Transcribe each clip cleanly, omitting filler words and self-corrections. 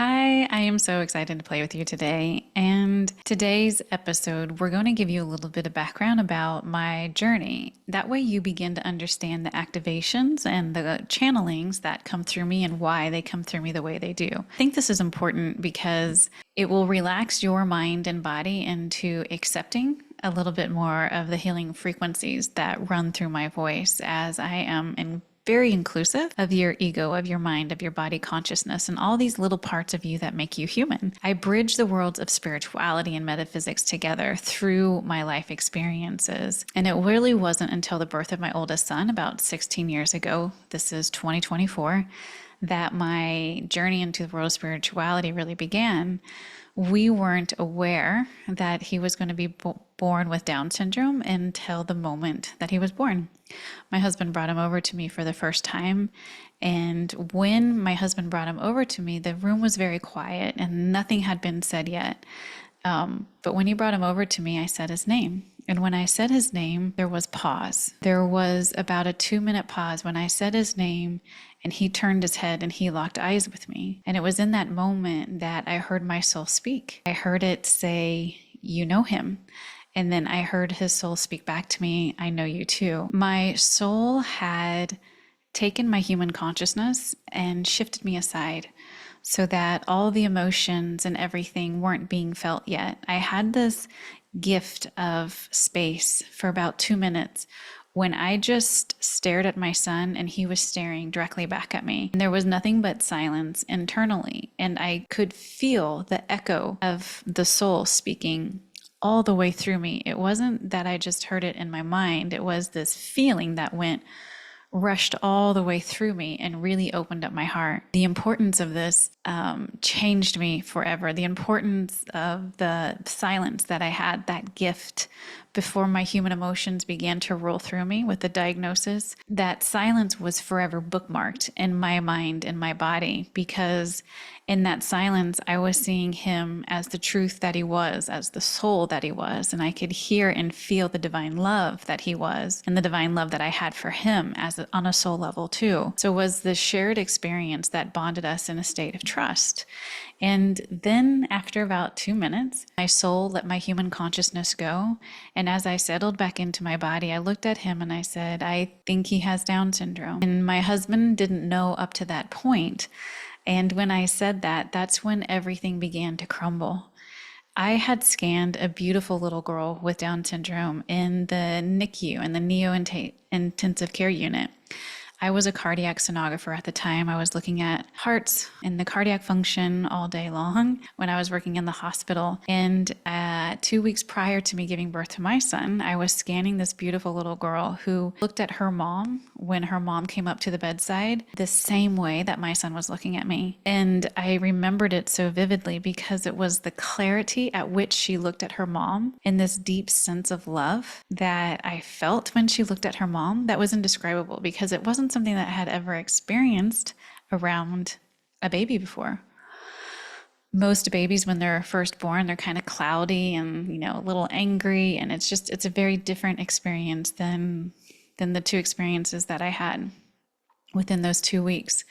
Hi, I am so excited to play with you today. And today's episode, we're going to give you a little bit of background about my journey. That way, you begin to understand the activations and the channelings that come through me and why they come through me the way they do. I think this is important because it will relax your mind and body into accepting a little bit more of the healing frequencies that run through my voice as I am in very inclusive of your ego, of your mind, of your body consciousness, and all these little parts of you that make you human. I bridge the worlds of spirituality and metaphysics together through my life experiences. And it really wasn't until the birth of my oldest son about 16 years ago, this is 2024, that my journey into the world of spirituality really began. We weren't aware that he was going to be born with Down syndrome until the moment that he was born. My husband brought him over to me for the first time. And when my husband brought him over to me, the room was very quiet and nothing had been said yet. But when he brought him over to me, I said his name. And when I said his name, there was pause. There was about a 2-minute pause when I said his name, and he turned his head and he locked eyes with me. And it was in that moment that I heard my soul speak. I heard it say, "You know him." And then I heard his soul speak back to me, "I know you too." My soul had taken my human consciousness and shifted me aside so that all the emotions and everything weren't being felt yet. I had this gift of space for about 2 minutes when I just stared at my son and he was staring directly back at me. And there was nothing but silence internally. And I could feel the echo of the soul speaking all the way through me. It wasn't that I just heard it in my mind. It was this feeling that rushed all the way through me and really opened up my heart. The importance of this changed me forever. The importance of the silence that I had, that gift before my human emotions began to roll through me with the diagnosis, that silence was forever bookmarked in my mind and my body, because in that silence, I was seeing him as the truth that he was, as the soul that he was, and I could hear and feel the divine love that he was and the divine love that I had for him on a soul level too. So it was this shared experience that bonded us in a state of trust. And then after about 2 minutes, my soul let my human consciousness go. And as I settled back into my body, I looked at him and I said, "I think he has Down syndrome." And my husband didn't know up to that point. And when I said that, that's when everything began to crumble. I had scanned a beautiful little girl with Down syndrome in the NICU, in the Neo-Intensive Care Unit. I was a cardiac sonographer at the time. I was looking at hearts and the cardiac function all day long when I was working in the hospital. And 2 weeks prior to me giving birth to my son, I was scanning this beautiful little girl who looked at her mom when her mom came up to the bedside the same way that my son was looking at me. And I remembered it so vividly because it was the clarity at which she looked at her mom and this deep sense of love that I felt when she looked at her mom that was indescribable, because it wasn't something that I had ever experienced around a baby before. Most babies, when they're first born, they're kind of cloudy and, a little angry. And it's a very different experience than the 2 experiences that I had within those 2 weeks.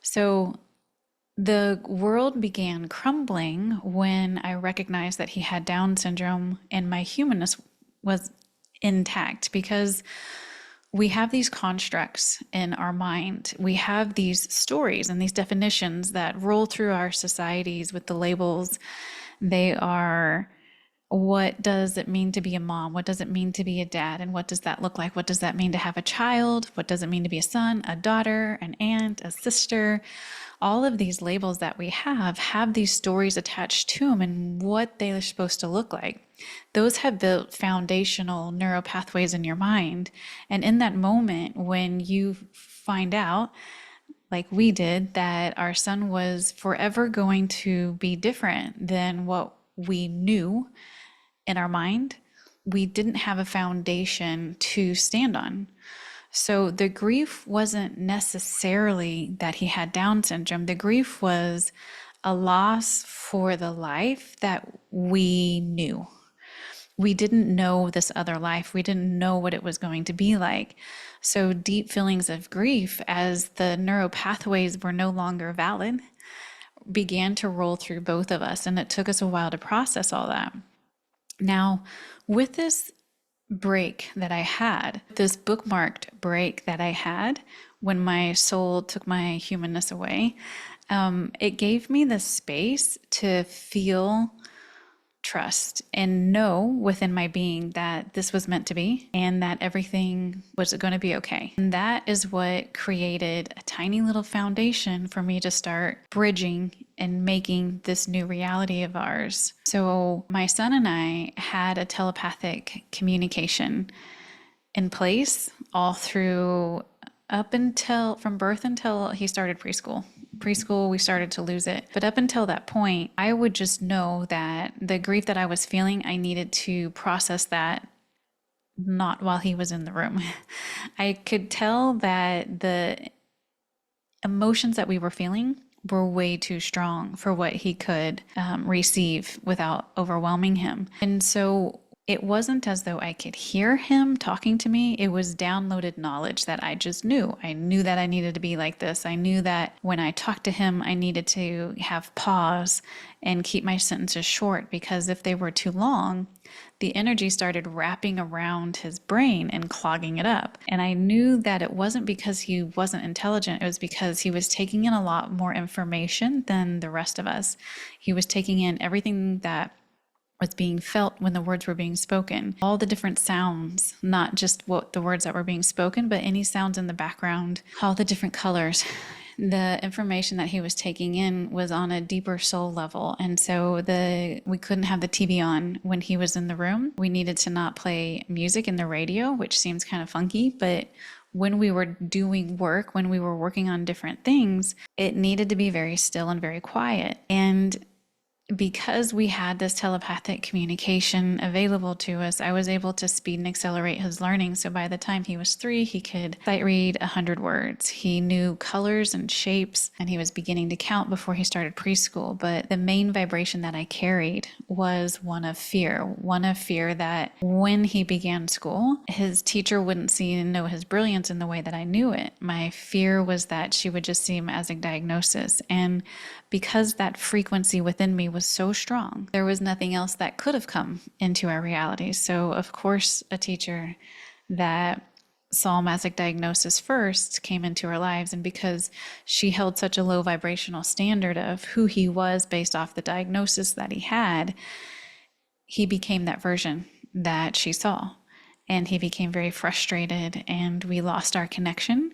So the world began crumbling when I recognized that he had Down syndrome and my humanness was intact, because we have these constructs in our mind. We have these stories and these definitions that roll through our societies with the labels. They are, what does it mean to be a mom? What does it mean to be a dad? And what does that look like? What does that mean to have a child? What does it mean to be a son, a daughter, an aunt, a sister? All of these labels that we have these stories attached to them and what they are supposed to look like. Those have built foundational neural pathways in your mind. And in that moment, when you find out, like we did, that our son was forever going to be different than what we knew in our mind, we didn't have a foundation to stand on. So the grief wasn't necessarily that he had Down syndrome. The grief was a loss for the life that we knew. We didn't know this other life. We didn't know what it was going to be like. So deep feelings of grief as the neural pathways were no longer valid began to roll through both of us, and it took us a while to process all that. Now, with this break that I had, this bookmarked break that I had when my soul took my humanness away, it gave me the space to feel trust and know within my being that this was meant to be and that everything was going to be okay. And that is what created a tiny little foundation for me to start bridging and making this new reality of ours. So my son and I had a telepathic communication in place all through up until from birth until he started preschool. Preschool, we started to lose it. But up until that point, I would just know that the grief that I was feeling, I needed to process that not while he was in the room. I could tell that the emotions that we were feeling were way too strong for what he could receive without overwhelming him. And so it wasn't as though I could hear him talking to me. It was downloaded knowledge that I just knew. I knew that I needed to be like this. I knew that when I talked to him, I needed to have pause and keep my sentences short, because if they were too long, the energy started wrapping around his brain and clogging it up. And I knew that it wasn't because he wasn't intelligent. It was because he was taking in a lot more information than the rest of us. He was taking in everything that was being felt when the words were being spoken, all the different sounds, not just what the words that were being spoken, but any sounds in the background, all the different colors. The information that he was taking in was on a deeper soul level. And so we couldn't have the TV on when he was in the room. We needed to not play music in the radio, which seems kind of funky, but when we were doing work, when we were working on different things, it needed to be very still and very quiet. And because we had this telepathic communication available to us, I was able to speed and accelerate his learning. So by the time he was 3, he could sight read 100 words. He knew colors and shapes, and he was beginning to count before he started preschool. But the main vibration that I carried was one of fear that when he began school, his teacher wouldn't see and know his brilliance in the way that I knew it. My fear was that she would just see him as a diagnosis. And because that frequency within me was so strong, there was nothing else that could have come into our reality. So, of course, a teacher that saw Mazic diagnosis first came into our lives. And because she held such a low vibrational standard of who he was based off the diagnosis that he had, he became that version that she saw. And he became very frustrated, and we lost our connection.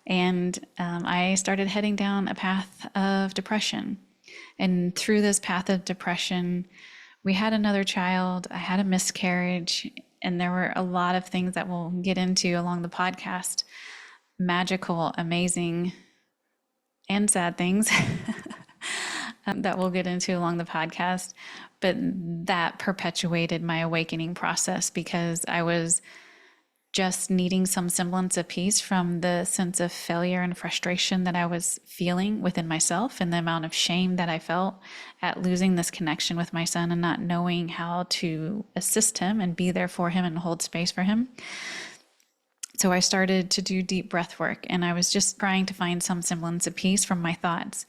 And I started heading down a path of depression. And through this path of depression, we had another child. I had a miscarriage, and there were a lot of things that we'll get into along the podcast. Magical, amazing, and sad things that we'll get into along the podcast. But that perpetuated my awakening process, because I was just needing some semblance of peace from the sense of failure and frustration that I was feeling within myself, and the amount of shame that I felt at losing this connection with my son and not knowing how to assist him and be there for him and hold space for him. So I started to do deep breath work, and I was just trying to find some semblance of peace from my thoughts.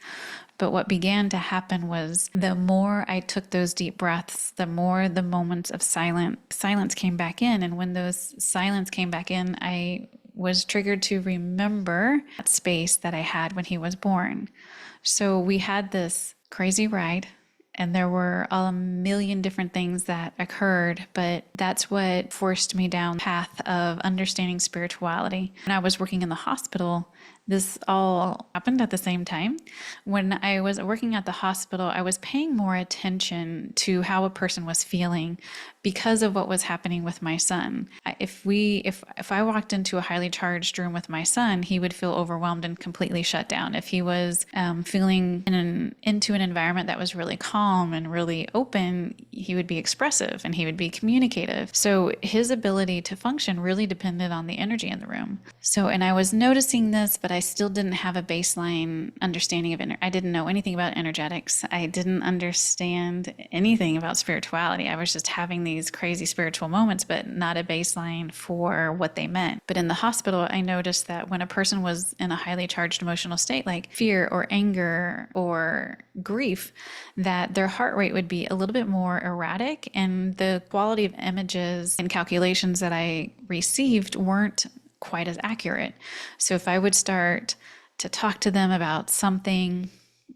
But what began to happen was, the more I took those deep breaths, the more the moments of silence came back in. And when those silence came back in, I was triggered to remember that space that I had when he was born. So we had this crazy ride, and there were a million different things that occurred, but that's what forced me down the path of understanding spirituality. When I was working in the hospital, this all happened at the same time. When I was working at the hospital, I was paying more attention to how a person was feeling because of what was happening with my son. If I walked into a highly charged room with my son, he would feel overwhelmed and completely shut down. If he was feeling into an environment that was really calm and really open, he would be expressive and he would be communicative. So his ability to function really depended on the energy in the room. And I was noticing this, but I still didn't have a baseline understanding of I didn't know anything about energetics. I didn't understand anything about spirituality. I was just having these crazy spiritual moments, but not a baseline for what they meant. But in the hospital, I noticed that when a person was in a highly charged emotional state, like fear or anger or grief, that their heart rate would be a little bit more erratic, and the quality of images and calculations that I received weren't quite as accurate. So if I would start to talk to them about something,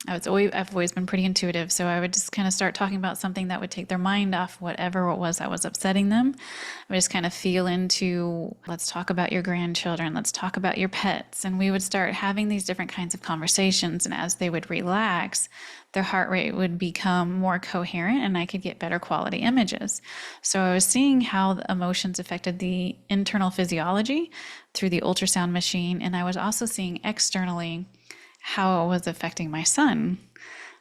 I've always been pretty intuitive. So I would just kind of start talking about something that would take their mind off whatever it was that was upsetting them. I would just kind of feel into, let's talk about your grandchildren. Let's talk about your pets. And we would start having these different kinds of conversations. And as they would relax, their heart rate would become more coherent and I could get better quality images. So I was seeing how the emotions affected the internal physiology through the ultrasound machine. And I was also seeing externally how it was affecting my son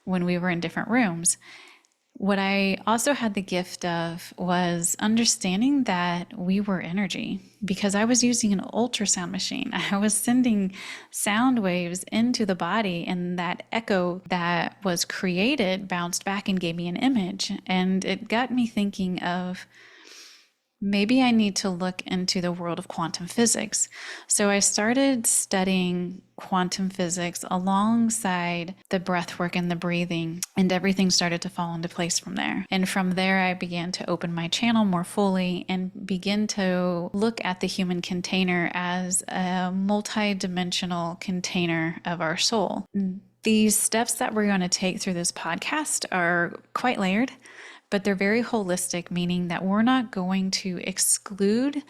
when we were in different rooms. What I also had the gift of was understanding that we were energy, because I was using an ultrasound machine. I was sending sound waves into the body, and that echo that was created bounced back and gave me an image. And it got me thinking of, maybe I need to look into the world of quantum physics. So I started studying quantum physics alongside the breath work and the breathing, and everything started to fall into place from there. And from there, I began to open my channel more fully and begin to look at the human container as a multi-dimensional container of our soul. These steps that we're going to take through this podcast are quite layered, but they're very holistic, meaning that we're not going to exclude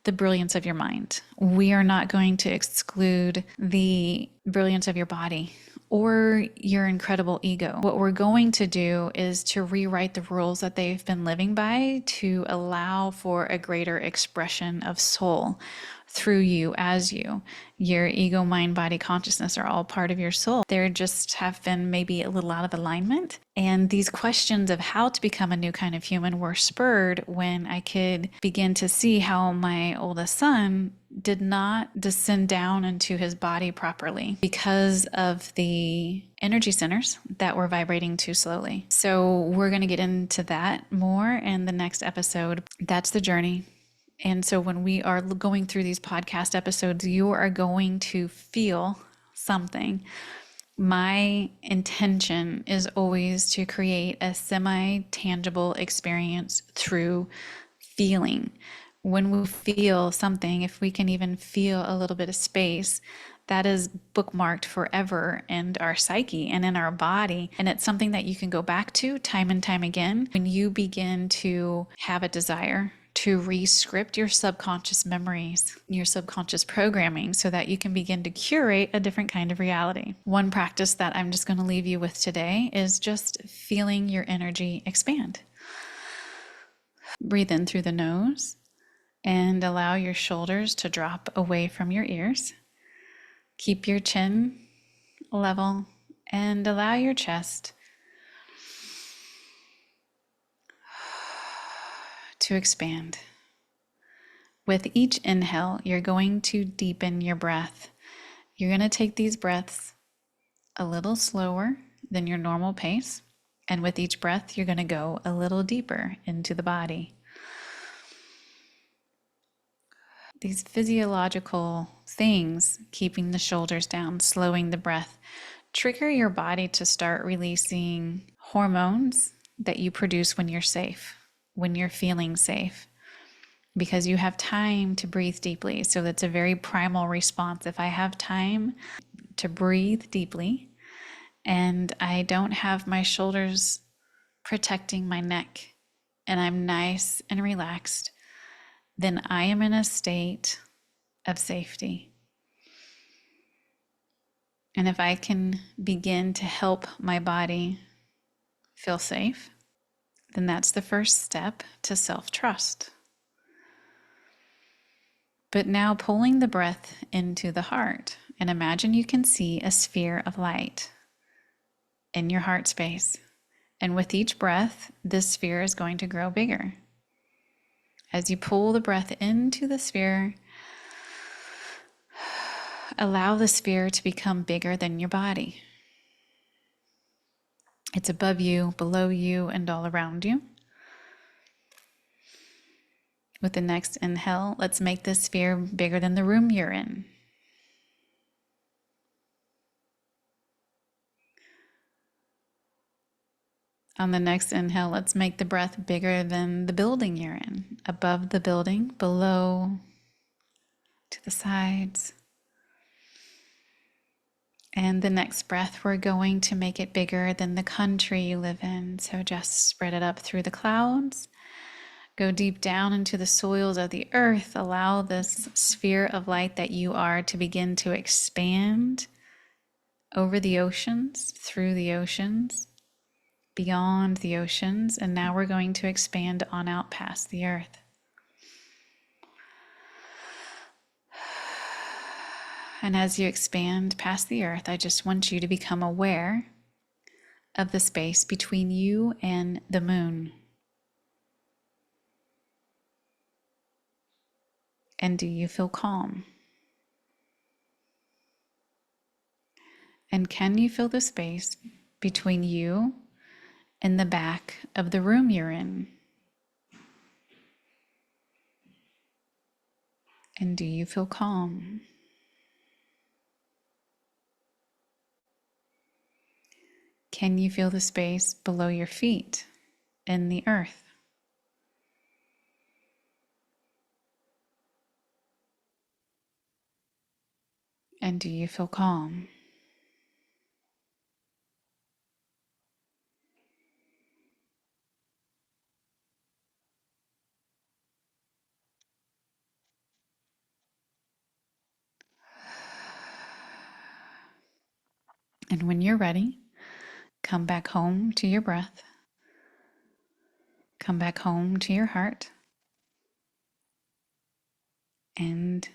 the brilliance of your mind. We are not going to exclude the brilliance of your body or your incredible ego. What we're going to do is to rewrite the rules that they've been living by to allow for a greater expression of soul through you as you. Your ego, mind, body, consciousness are all part of your soul. There just have been maybe a little out of alignment. And these questions of how to become a new kind of human were spurred when I could begin to see how my oldest son did not descend down into his body properly because of the energy centers that were vibrating too slowly. So we're going to get into that more in the next episode. That's the journey. And so when we are going through these podcast episodes, you are going to feel something. My intention is always to create a semi-tangible experience through feeling. When we feel something, if we can even feel a little bit of space, that is bookmarked forever in our psyche and in our body. And it's something that you can go back to time and time again when you begin to have a desire to re-script your subconscious memories, your subconscious programming, so that you can begin to curate a different kind of reality. One practice that I'm just going to leave you with today is just feeling your energy expand. Breathe in through the nose and allow your shoulders to drop away from your ears. Keep your chin level and allow your chest to expand. With each inhale, you're going to deepen your breath. You're going to take these breaths a little slower than your normal pace. And with each breath, you're going to go a little deeper into the body. These physiological things, keeping the shoulders down, slowing the breath, trigger your body to start releasing hormones that you produce when you're safe, when you're feeling safe, because you have time to breathe deeply. So that's a very primal response. If I have time to breathe deeply and I don't have my shoulders protecting my neck and I'm nice and relaxed, then I am in a state of safety. And if I can begin to help my body feel safe, then that's the first step to self-trust. But now pulling the breath into the heart, and imagine you can see a sphere of light in your heart space. And with each breath, this sphere is going to grow bigger. As you pull the breath into the sphere, Allow the sphere to become bigger than your body. It's above you, below you, and all around you. With the next inhale, let's make this sphere bigger than the room you're in. On the next inhale, let's make the breath bigger than the building you're in. Above the building, below, to the sides. And the next breath, we're going to make it bigger than the country you live in. So just spread it up through the clouds. Go deep down into the soils of the earth. Allow this sphere of light that you are to begin to expand over the oceans, through the oceans, beyond the oceans. And now we're going to expand on out past the earth. And as you expand past the earth, I just want you to become aware of the space between you and the moon. And do you feel calm? And can you feel the space between you and the back of the room you're in? And do you feel calm? Can you feel the space below your feet in the earth? And do you feel calm? And when you're ready, come back home to your breath. Come back home to your heart. And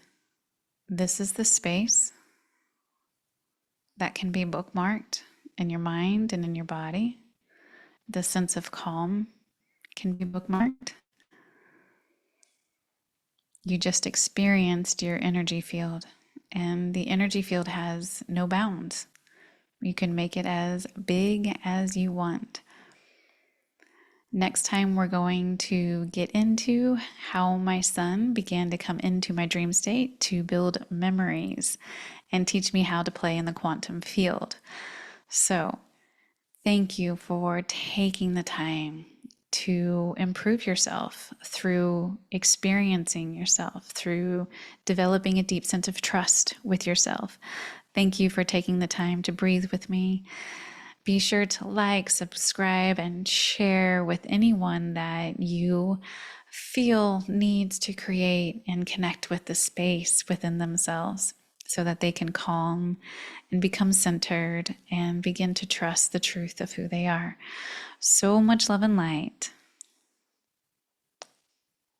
this is the space that can be bookmarked in your mind and in your body. The sense of calm can be bookmarked. You just experienced your energy field, and the energy field has no bounds. You can make it as big as you want. Next time, we're going to get into how my son began to come into my dream state to build memories and teach me how to play in the quantum field. So, thank you for taking the time to improve yourself through experiencing yourself, through developing a deep sense of trust with yourself. Thank you for taking the time to breathe with me. Be sure to like, subscribe, and share with anyone that you feel needs to create and connect with the space within themselves so that they can calm and become centered and begin to trust the truth of who they are. So much love and light.